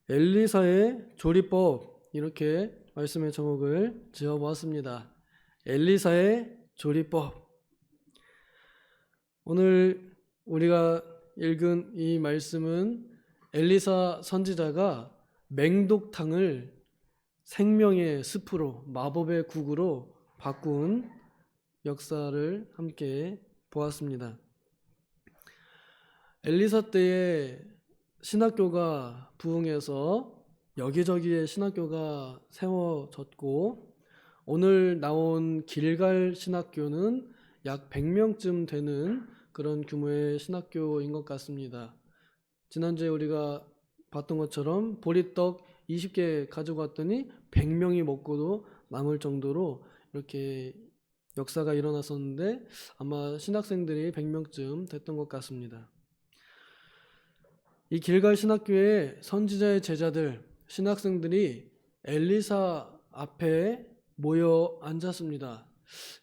엘리사의 조리법, 이렇게 말씀의 제목을 지어보았습니다. 엘리사의 조리법. 오늘 우리가 읽은 이 말씀은 엘리사 선지자가 맹독탕을 생명의 습으로, 마법의 국으로 바꾼 역사를 함께 보았습니다. 엘리사 때에 신학교가 부흥해서 여기저기에 신학교가 세워졌고, 오늘 나온 길갈 신학교는 약 100명쯤 되는 그런 규모의 신학교인 것 같습니다. 지난주에 우리가 봤던 것처럼 보리떡 20개 가지고 왔더니 100명이 먹고도 남을 정도로 이렇게 역사가 일어났었는데, 아마 신학생들이 100명쯤 됐던 것 같습니다. 이 길갈 신학교의 선지자의 제자들, 신학생들이 엘리사 앞에 모여 앉았습니다.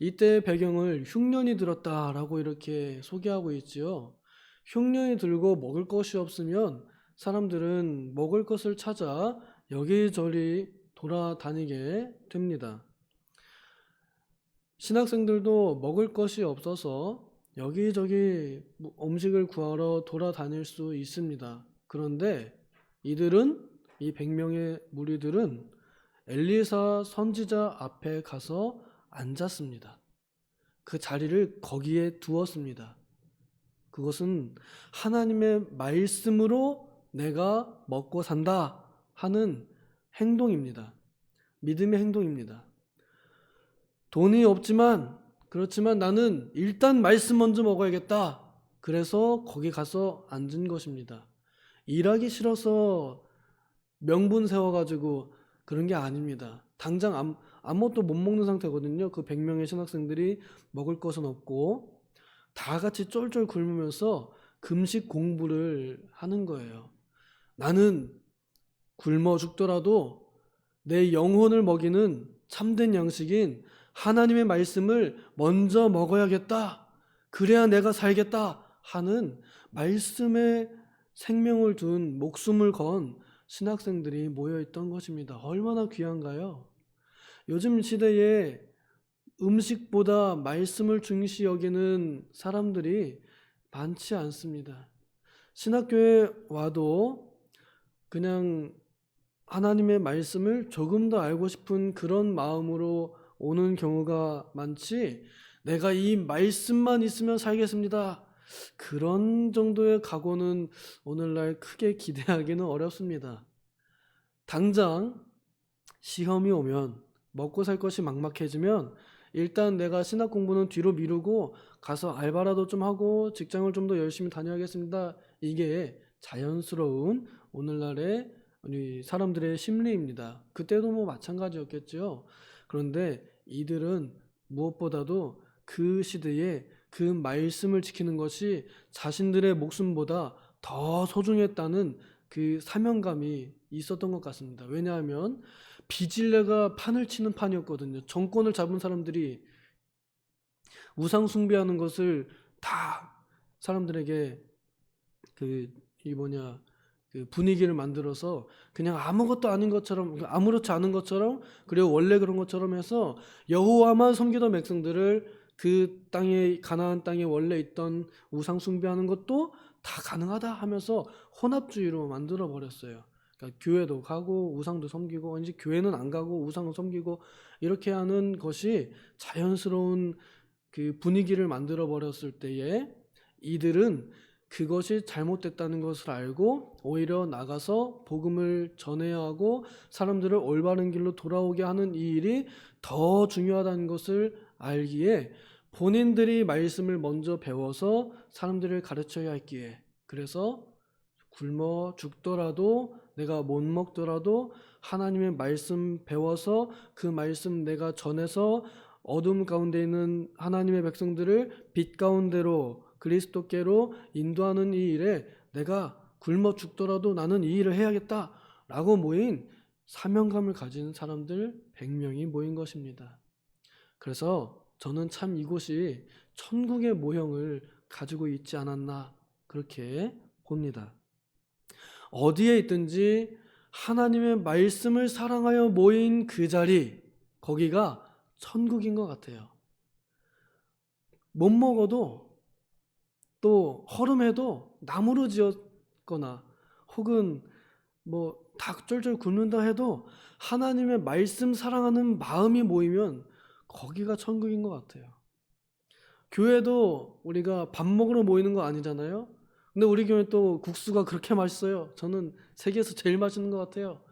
이때의 배경을 흉년이 들었다라고 이렇게 소개하고 있지요. 흉년이 들고 먹을 것이 없으면 사람들은 먹을 것을 찾아 여기저기 돌아다니게 됩니다. 신학생들도 먹을 것이 없어서 여기저기 음식을 구하러 돌아다닐 수 있습니다. 그런데 이 100명의 무리들은 엘리사 선지자 앞에 가서 앉았습니다. 그 자리를 거기에 두었습니다. 그것은 하나님의 말씀으로 내가 먹고 산다 하는 행동입니다. 믿음의 행동입니다. 돈이 없지만, 그렇지만 나는 일단 말씀 먼저 먹어야겠다. 그래서 거기 가서 앉은 것입니다. 일하기 싫어서 명분 세워가지고 그런 게 아닙니다. 당장 아무것도 못 먹는 상태거든요. 그 100명의 신학생들이 먹을 것은 없고 다 같이 쫄쫄 굶으면서 금식 공부를 하는 거예요. 나는 굶어 죽더라도 내 영혼을 먹이는 참된 양식인 하나님의 말씀을 먼저 먹어야겠다. 그래야 내가 살겠다 하는 말씀에 생명을 둔, 목숨을 건 신학생들이 모여있던 것입니다. 얼마나 귀한가요? 요즘 시대에 음식보다 말씀을 중시 여기는 사람들이 많지 않습니다. 신학교에 와도 그냥 하나님의 말씀을 조금 더 알고 싶은 그런 마음으로 오는 경우가 많지, 내가 이 말씀만 있으면 살겠습니다, 그런 정도의 각오는 오늘날 크게 기대하기는 어렵습니다. 당장 시험이 오면, 먹고 살 것이 막막해지면 일단 내가 신학 공부는 뒤로 미루고 가서 알바라도 좀 하고 직장을 좀 더 열심히 다녀야겠습니다. 이게 자연스러운 오늘날의 우리 사람들의 심리입니다. 그때도 마찬가지였겠죠. 그런데 이들은 무엇보다도 그 시대에 그 말씀을 지키는 것이 자신들의 목숨보다 더 소중했다는 그 사명감이 있었던 것 같습니다. 왜냐하면 비질레가 판을 치는 판이었거든요. 정권을 잡은 사람들이 우상 숭배하는 것을 다 사람들에게 그 분위기를 만들어서 그냥 아무것도 아닌 것처럼, 아무렇지 않은 것처럼, 그리고 원래 그런 것처럼 해서 여호와만 섬기던 백성들을 그 땅에, 가나안 땅에 원래 있던 우상 숭배하는 것도 다 가능하다 하면서 혼합주의로 만들어 버렸어요. 그러니까 교회도 가고 우상도 섬기고, 이제 교회는 안 가고 우상을 섬기고, 이렇게 하는 것이 자연스러운 그 분위기를 만들어 버렸을 때에 이들은 그것이 잘못됐다는 것을 알고 오히려 나가서 복음을 전해야 하고 사람들을 올바른 길로 돌아오게 하는 이 일이 더 중요하다는 것을 알기에 본인들이 말씀을 먼저 배워서 사람들을 가르쳐야 했기에, 그래서 굶어 죽더라도, 내가 못 먹더라도 하나님의 말씀 배워서 그 말씀 내가 전해서 어둠 가운데 있는 하나님의 백성들을 빛 가운데로, 그리스도께로 인도하는 이 일에 내가 굶어 죽더라도 나는 이 일을 해야겠다라고 모인 사명감을 가진 사람들 100명이 모인 것입니다. 그래서 저는 참 이곳이 천국의 모형을 가지고 있지 않았나 그렇게 봅니다. 어디에 있든지 하나님의 말씀을 사랑하여 모인 그 자리, 거기가 천국인 것 같아요. 못 먹어도 또 허름해도 나무로 지었거나 혹은 뭐 닭 쫄쫄 굶는다 해도 하나님의 말씀 사랑하는 마음이 모이면 거기가 천국인 것 같아요. 교회도 우리가 밥 먹으러 모이는 거 아니잖아요. 근데 우리 교회 또 국수가 그렇게 맛있어요. 저는 세계에서 제일 맛있는 것 같아요.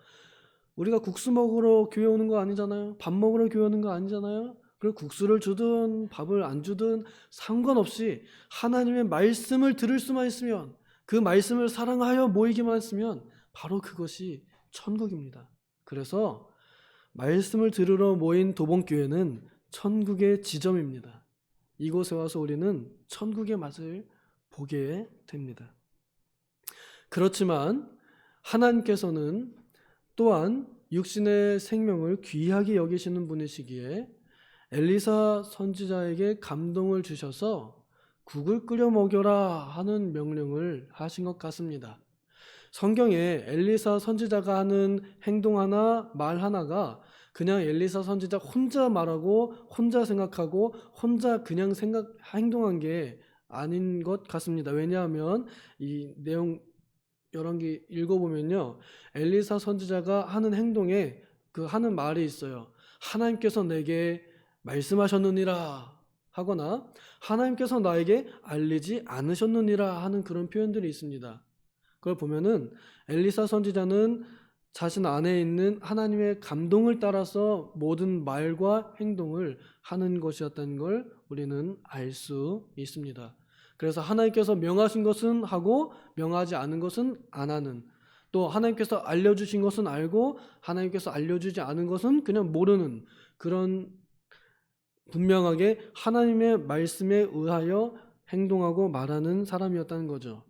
우리가 국수 먹으러 교회 오는 거 아니잖아요. 밥 먹으러 교회 오는 거 아니잖아요. 그리고 국수를 주든 밥을 안 주든 상관없이 하나님의 말씀을 들을 수만 있으면, 그 말씀을 사랑하여 모이기만 했으면 바로 그것이 천국입니다. 그래서 말씀을 들으러 모인 도봉교회는 천국의 지점입니다. 이곳에 와서 우리는 천국의 맛을 보게 됩니다. 그렇지만 하나님께서는 또한 육신의 생명을 귀하게 여기시는 분이시기에 엘리사 선지자에게 감동을 주셔서 국을 끓여 먹여라 하는 명령을 하신 것 같습니다. 성경에 엘리사 선지자가 하는 행동 하나, 말 하나가 그냥 엘리사 선지자 혼자 말하고 혼자 생각하고 혼자 그냥 행동한 게 아닌 것 같습니다. 왜냐하면 이 내용 열왕기 읽어보면요, 엘리사 선지자가 하는 행동에 그 하는 말이 있어요. 하나님께서 내게 말씀하셨느니라 하거나 하나님께서 나에게 알리지 않으셨느니라 하는 그런 표현들이 있습니다. 그걸 보면은 엘리사 선지자는 자신 안에 있는 하나님의 감동을 따라서 모든 말과 행동을 하는 것이었다는 걸 우리는 알 수 있습니다. 그래서 하나님께서 명하신 것은 하고 명하지 않은 것은 안 하는, 또 하나님께서 알려주신 것은 알고 하나님께서 알려주지 않은 것은 그냥 모르는, 그런 분명하게 하나님의 말씀에 의하여 행동하고 말하는 사람이었다는 거죠.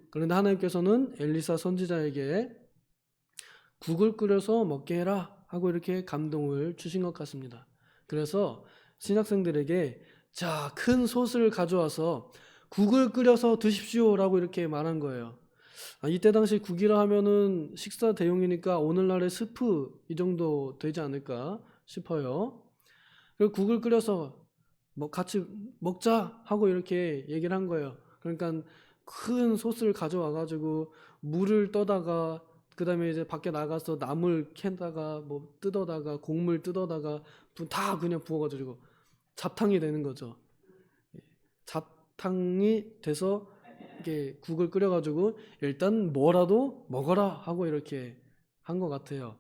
그런데 하나님께서는 엘리사 선지자에게 국을 끓여서 먹게 해라 하고 이렇게 감동을 주신 것 같습니다. 그래서 신학생들에게 자, 큰 솥을 가져와서 국을 끓여서 드십시오라고 이렇게 말한 거예요. 이때 당시 국이라 하면은 식사 대용이니까 오늘날의 스프 이 정도 되지 않을까 싶어요. 그리고 국을 끓여서 뭐 같이 먹자 하고 이렇게 얘기를 한 거예요. 그러니까 큰 솥을 가져와 가지고 물을 떠다가 그 다음에 이제 밖에 나가서 나물 캐다가 뭐 뜯어다가 곡물 뜯어다가 다 그냥 부어가지고 잡탕이 되는 거죠. 잡탕이 돼서 이게 국을 끓여가지고 일단 뭐라도 먹어라 하고 이렇게 한 것 같아요.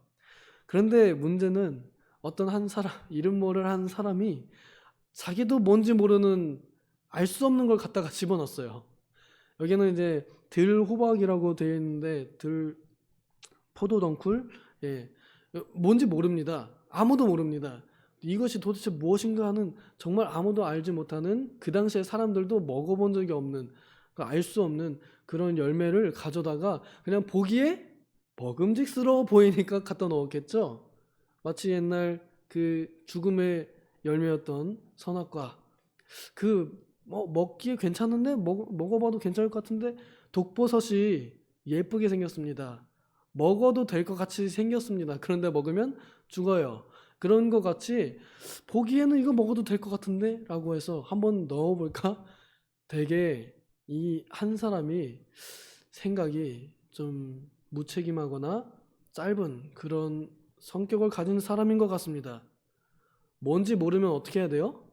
그런데 문제는 어떤 한 사람, 이름 모를 한 사람이 자기도 뭔지 모르는 알 수 없는 걸 갖다가 집어넣었어요. 여기는 이제 들호박이라고 되어 있는데 포도덩쿨, 뭔지 모릅니다. 아무도 모릅니다. 이것이 도대체 무엇인가 하는, 정말 아무도 알지 못하는, 그 당시에 사람들도 먹어본 적이 없는, 알 수 없는 그런 열매를 가져다가 그냥 보기에 먹음직스러워 보이니까 갖다 넣었겠죠. 마치 옛날 그 죽음의 열매였던 선악과, 먹기에 괜찮은데 먹어봐도 괜찮을 것 같은데 독버섯이 예쁘게 생겼습니다. 먹어도 될 것 같이 생겼습니다. 그런데 먹으면 죽어요. 그런 것 같이 보기에는 이거 먹어도 될 것 같은데 라고 해서 한번 넣어볼까? 되게 이 한 사람이 생각이 좀 무책임하거나 짧은 그런 성격을 가진 사람인 것 같습니다. 뭔지 모르면 어떻게 해야 돼요?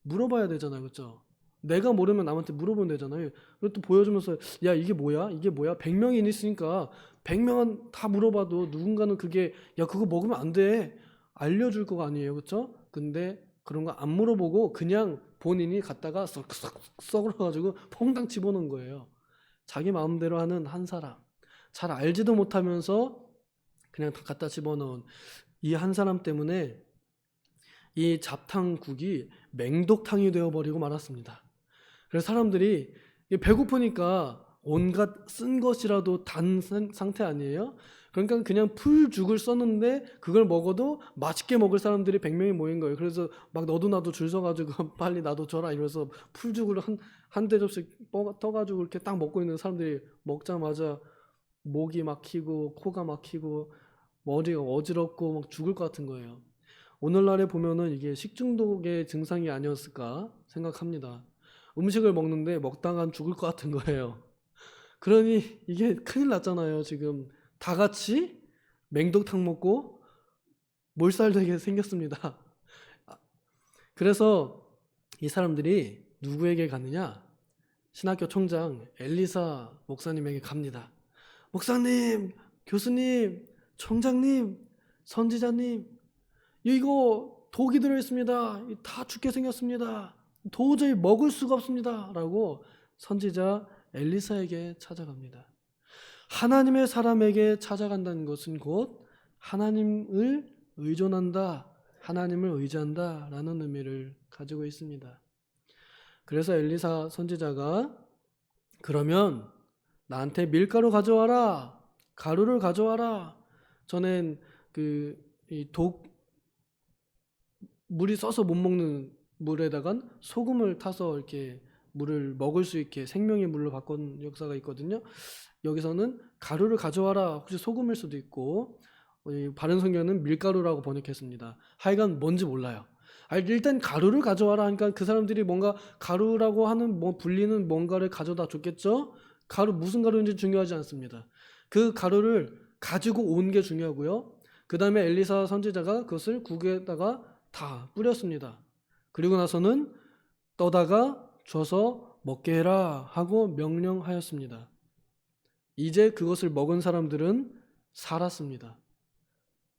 물어봐야 되잖아요. 그렇죠? 내가 모르면 남한테 물어보면 되잖아요. 그리고 또 보여주면서 야 이게 뭐야? 이게 뭐야? 100명이 있으니까 100명은 다 물어봐도 누군가는 그게 야 그거 먹으면 안 돼. 알려줄 거 아니에요. 그렇죠? 근데 그런 거 안 물어보고 그냥 본인이 갖다가 썩어가지고 퐁당 집어넣은 거예요. 자기 마음대로 하는 한 사람. 잘 알지도 못하면서 그냥 다 갖다 집어넣은 이 한 사람 때문에 이 잡탕국이 맹독탕이 되어버리고 말았습니다. 그래서 사람들이 배고프니까 온갖 쓴 것이라도 단 상태 아니에요? 그러니까 그냥 풀죽을 썼는데 그걸 먹어도 맛있게 먹을 사람들이 100명이 모인 거예요. 그래서 막 너도 나도 줄 서가지고 빨리 나도 줘라 이러면서 풀죽을 한 대접씩 떠가지고 이렇게 딱 먹고 있는 사람들이 먹자마자 목이 막히고 코가 막히고 머리가 어지럽고 막 죽을 것 같은 거예요. 오늘날에 보면은 이게 식중독의 증상이 아니었을까 생각합니다. 음식을 먹는데 먹다가 죽을 것 같은 거예요. 그러니 이게 큰일 났잖아요. 지금 다 같이 맹독탕 먹고 몰살되게 생겼습니다. 그래서 이 사람들이 누구에게 가느냐? 신학교 총장 엘리사 목사님에게 갑니다. 목사님, 교수님, 총장님, 선지자님, 이거 독이 들어있습니다. 다 죽게 생겼습니다. 도저히 먹을 수가 없습니다. 라고 선지자 엘리사에게 찾아갑니다. 하나님의 사람에게 찾아간다는 것은 곧 하나님을 의존한다, 하나님을 의지한다 라는 의미를 가지고 있습니다. 그래서 엘리사 선지자가 그러면 나한테 밀가루 가져와라, 가루를 가져와라. 전엔 물이 써서 못 먹는 물에다간 소금을 타서 이렇게 물을 먹을 수 있게 생명의 물로 바꾼 역사가 있거든요. 여기서는 가루를 가져와라. 혹시 소금일 수도 있고 바른 성경은 밀가루라고 번역했습니다. 하여간 뭔지 몰라요. 일단 가루를 가져와라 하니까 그 사람들이 뭔가 가루라고 하는 불리는 뭔가를 가져다 줬겠죠. 가루 무슨 가루인지 중요하지 않습니다. 그 가루를 가지고 온 게 중요하고요. 그 다음에 엘리사 선지자가 그것을 국에다가 다 뿌렸습니다. 그리고 나서는 떠다가 줘서 먹게 해라 하고 명령하였습니다. 이제 그것을 먹은 사람들은 살았습니다.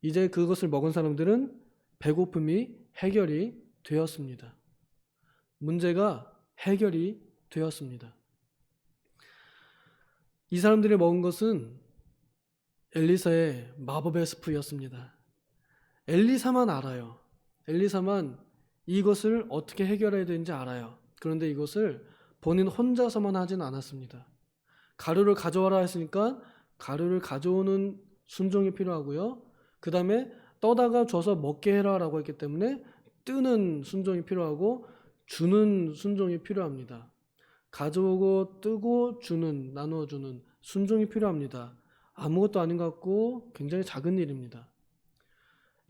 이제 그것을 먹은 사람들은 배고픔이 해결이 되었습니다. 문제가 해결이 되었습니다. 이 사람들이 먹은 것은 엘리사의 마법의 스프였습니다. 엘리사만 알아요. 엘리사만 이것을 어떻게 해결해야 되는지 알아요. 그런데 이것을 본인 혼자서만 하진 않았습니다. 가루를 가져와라 했으니까 가루를 가져오는 순종이 필요하고요. 그 다음에 떠다가 줘서 먹게 해라 라고 했기 때문에 뜨는 순종이 필요하고 주는 순종이 필요합니다. 가져오고 뜨고 주는, 나누어주는 순종이 필요합니다. 아무것도 아닌 것 같고 굉장히 작은 일입니다.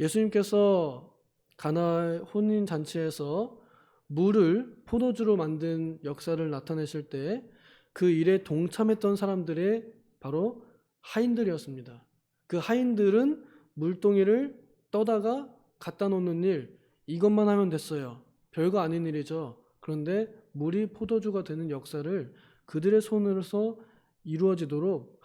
예수님께서 가나의 혼인잔치에서 물을 포도주로 만든 역사를 나타내실 때 그 일에 동참했던 사람들이 바로 하인들이었습니다. 그 하인들은 물동이를 떠다가 갖다 놓는 일, 이것만 하면 됐어요. 별거 아닌 일이죠. 그런데 물이 포도주가 되는 역사를 그들의 손으로서 이루어지도록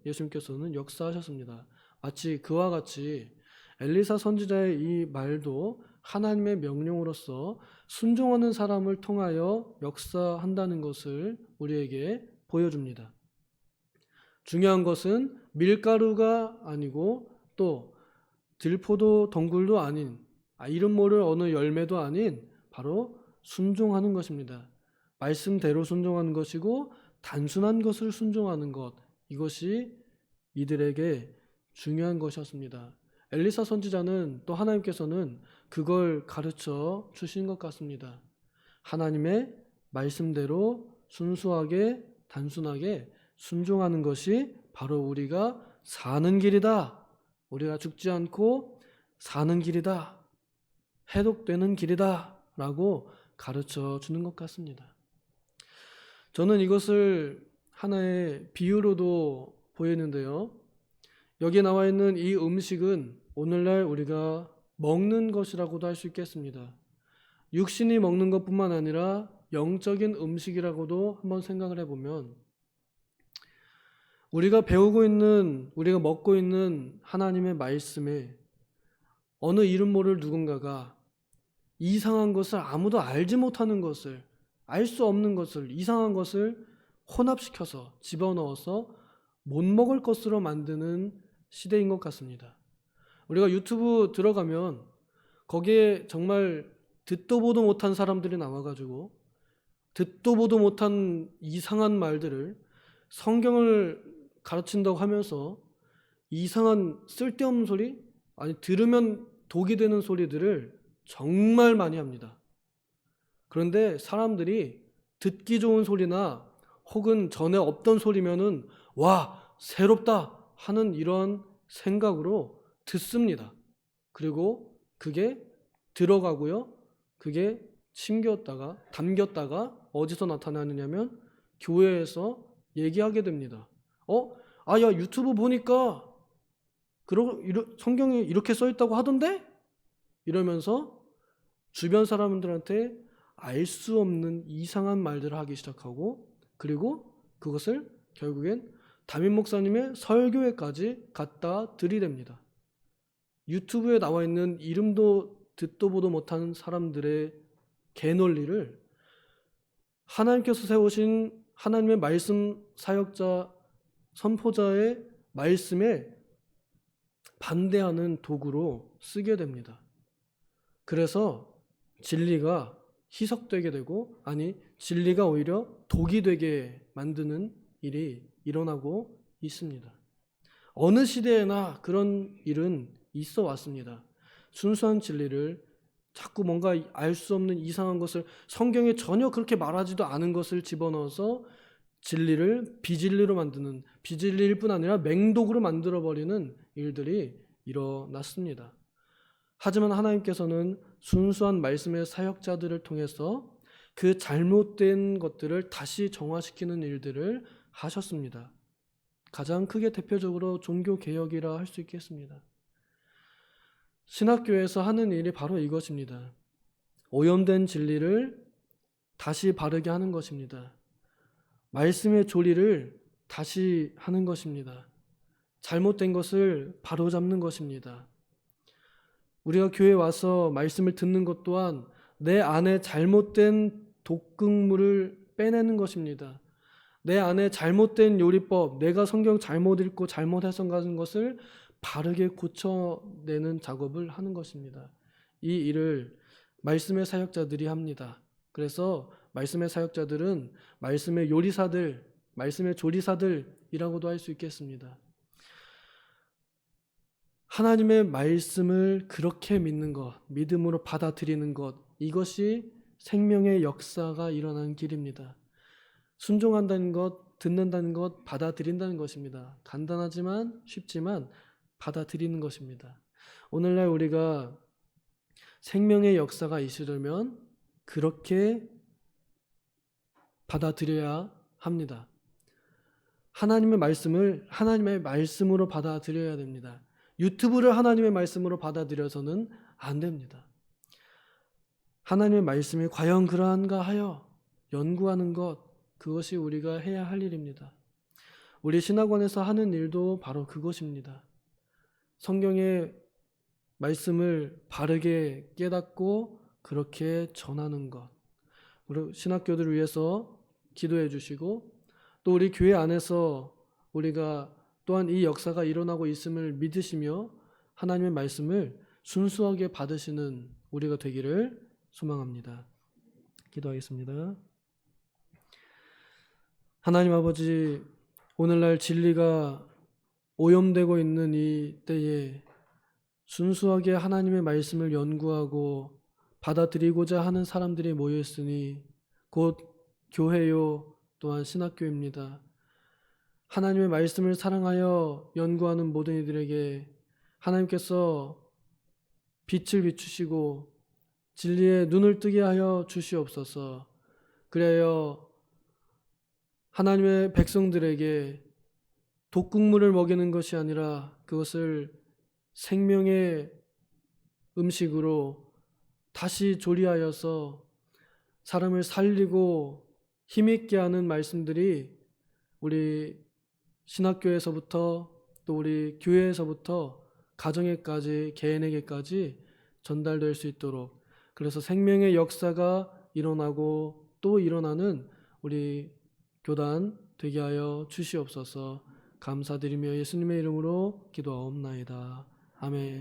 예수님께서는 역사하셨습니다. 마치 그와 같이 엘리사 선지자의 이 말도 하나님의 명령으로서 순종하는 사람을 통하여 역사한다는 것을 우리에게 보여줍니다. 중요한 것은 밀가루가 아니고 또 들포도 덩굴도 아닌 이름 모를 어느 열매도 아닌 바로 순종하는 것입니다. 말씀대로 순종하는 것이고 단순한 것을 순종하는 것, 이것이 이들에게 중요한 것이었습니다. 엘리사 선지자는 또 하나님께서는 그걸 가르쳐 주신 것 같습니다. 하나님의 말씀대로 순수하게 단순하게 순종하는 것이 바로 우리가 사는 길이다. 우리가 죽지 않고 사는 길이다. 해독되는 길이다. 라고 가르쳐 주는 것 같습니다. 저는 이것을 하나의 비유로도 보이는데요. 여기에 나와 있는 이 음식은 오늘날 우리가 먹는 것이라고도 할 수 있겠습니다. 육신이 먹는 것뿐만 아니라 영적인 음식이라고도 한번 생각을 해보면 우리가 먹고 있는 하나님의 말씀에 어느 이름 모를 누군가가 이상한 것을 아무도 알지 못하는 것을, 알 수 없는 것을, 이상한 것을 혼합시켜서 집어넣어서 못 먹을 것으로 만드는 시대인 것 같습니다. 우리가 유튜브 들어가면 거기에 정말 듣도 보도 못한 사람들이 나와가지고 듣도 보도 못한 이상한 말들을 성경을 가르친다고 하면서 이상한 쓸데없는 소리, 들으면 독이 되는 소리들을 정말 많이 합니다. 그런데 사람들이 듣기 좋은 소리나 혹은 전에 없던 소리면은 와, 새롭다 하는 이런 생각으로 듣습니다. 그리고 그게 들어가고요. 그게 담겼다가 어디서 나타나느냐면 교회에서 얘기하게 됩니다. 야, 유튜브 보니까 성경에 이렇게 써 있다고 하던데? 이러면서 주변 사람들한테 알 수 없는 이상한 말들을 하기 시작하고, 그리고 그것을 결국엔 담임 목사님의 설교회까지 갖다 들이댑니다. 유튜브에 나와 있는 이름도 듣도 보도 못하는 사람들의 개논리를 하나님께서 세우신 하나님의 말씀 사역자, 선포자의 말씀에 반대하는 도구로 쓰게 됩니다. 그래서 진리가 희석되게 되고, 진리가 오히려 독이 되게 만드는 일이 일어나고 있습니다. 어느 시대에나 그런 일은 있어 왔습니다. 순수한 진리를 자꾸 뭔가 알 수 없는 이상한 것을, 성경에 전혀 그렇게 말하지도 않은 것을 집어넣어서 진리를 비진리로 만드는, 비진리일 뿐 아니라 맹독으로 만들어버리는 일들이 일어났습니다. 하지만 하나님께서는 순수한 말씀의 사역자들을 통해서 그 잘못된 것들을 다시 정화시키는 일들을 하셨습니다. 가장 크게 대표적으로 종교개혁이라 할 수 있겠습니다. 신학교에서 하는 일이 바로 이것입니다. 오염된 진리를 다시 바르게 하는 것입니다. 말씀의 조리를 다시 하는 것입니다. 잘못된 것을 바로잡는 것입니다. 우리가 교회에 와서 말씀을 듣는 것 또한 내 안에 잘못된 독극물을 빼내는 것입니다. 내 안에 잘못된 요리법, 내가 성경 잘못 읽고 잘못 해석하는 것을 바르게 고쳐내는 작업을 하는 것입니다. 이 일을 말씀의 사역자들이 합니다. 그래서 말씀의 사역자들은 말씀의 요리사들, 말씀의 조리사들이라고도 할 수 있겠습니다. 하나님의 말씀을 그렇게 믿는 것, 믿음으로 받아들이는 것, 이것이 생명의 역사가 일어나는 길입니다. 순종한다는 것, 듣는다는 것, 받아들인다는 것입니다. 간단하지만 쉽지만 받아들이는 것입니다. 오늘날 우리가 생명의 역사가 있으려면 그렇게 받아들여야 합니다. 하나님의 말씀을 하나님의 말씀으로 받아들여야 됩니다. 유튜브를 하나님의 말씀으로 받아들여서는 안 됩니다. 하나님의 말씀이 과연 그러한가 하여 연구하는 것, 그것이 우리가 해야 할 일입니다. 우리 신학원에서 하는 일도 바로 그것입니다. 성경의 말씀을 바르게 깨닫고 그렇게 전하는 것. 우리 신학교들을 위해서 기도해 주시고, 또 우리 교회 안에서 우리가 또한 이 역사가 일어나고 있음을 믿으시며 하나님의 말씀을 순수하게 받으시는 우리가 되기를 소망합니다. 기도하겠습니다. 하나님 아버지, 오늘날 진리가 오염되고 있는 이 때에 순수하게 하나님의 말씀을 연구하고 받아들이고자 하는 사람들이 모여있으니 곧 교회요 또한 신학교입니다. 하나님의 말씀을 사랑하여 연구하는 모든 이들에게 하나님께서 빛을 비추시고 진리의 눈을 뜨게 하여 주시옵소서. 그래야 하나님의 백성들에게 독극물을 먹이는 것이 아니라 그것을 생명의 음식으로 다시 조리하여서 사람을 살리고 힘있게 하는 말씀들이 우리 신학교에서부터 또 우리 교회에서부터 가정에까지 개인에게까지 전달될 수 있도록, 그래서 생명의 역사가 일어나고 또 일어나는 우리 교단 되게 하여 주시옵소서. 감사드리며 예수님의 이름으로 기도하옵나이다. 아멘.